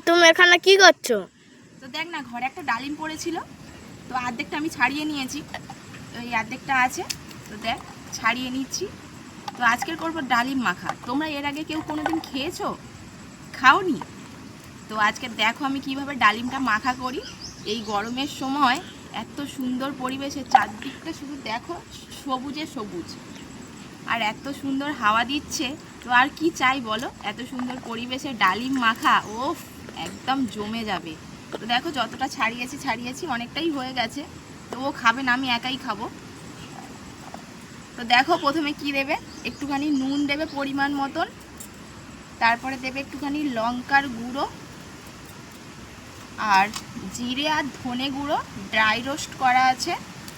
তুমি এখানে কি করছো? তো দেখ না, ঘরে একটা ডালিম পড়েছিল, তো অর্ধেকটা আমি ছাড়িয়ে নিয়েছি, ওই অর্ধেকটা আছে, তো দেখ ছাড়িয়ে নিচ্ছি। তো আজকের করবো ডালিম মাখা। তোমরা এর আগে কেউ কোনোদিন খেয়েছো? খাওনি? তো আজকে দেখো আমি কিভাবে ডালিমটা মাখা করি। এই গরমের সময় এত সুন্দর পরিবেশে চারদিকটা শুধু দেখো, সবুজে সবুজ, আর এত সুন্দর হাওয়া দিচ্ছে, তো আর কি চাই বলো? এত সুন্দর পরিবেশে ডালিম মাখা, ওফ, একদম জমে যাবে। তো দেখো যতটা ছাড়িয়েছি অনেকটাই হয়ে গেছে, তো ও খাবে না, আমি একাই খাবো। তো দেখো প্রথমে কি দেবে, একটুখানি নুন দেবে পরিমাণ মতন, তারপরে দেবে একটুখানি লঙ্কার গুঁড়ো, আর জিরে আর ধনে গুঁড়ো ড্রাই রোস্ট করা আছে,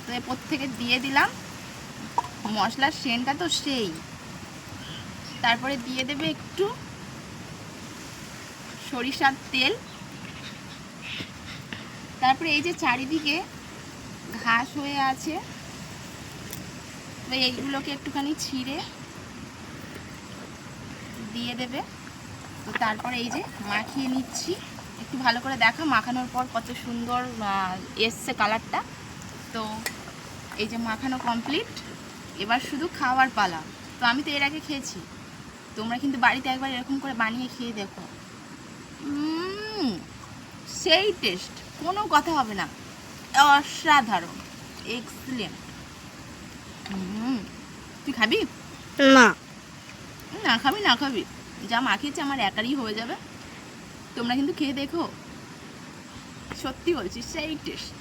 তো এরপর থেকে দিয়ে দিলাম। মশলার সেন্টটা তো সেই। তারপরে দিয়ে দেবে একটু সরিষার তেল। তারপরে এই যে চারিদিকে ঘাস হয়ে আছে, তো এইগুলোকে একটুখানি ছিঁড়ে দিয়ে দেবে। তো তারপরে এই যে মাখিয়ে নিচ্ছি, একটু ভালো করে দেখা, মাখানোর পর কত সুন্দর এসছে কালারটা। তো এই যে মাখানো কমপ্লিট, এবার শুধু খাওয়ার পালা। তো আমি তো এর আগে খেয়েছি, তোমরা কিন্তু বাড়িতে একবার এরকম করে বানিয়ে খেয়ে দেখো, সেই টেস্ট, কোনো কথা হবে না, অসাধারণ, এক্সিলেন্ট। তুই খাবি? না। না খাবি, না খাবি, যা মাখিয়েছে আমার একারই হয়ে যাবে। তোমরা কিন্তু খেয়ে দেখো, সত্যি বলছি, সেই টেস্ট।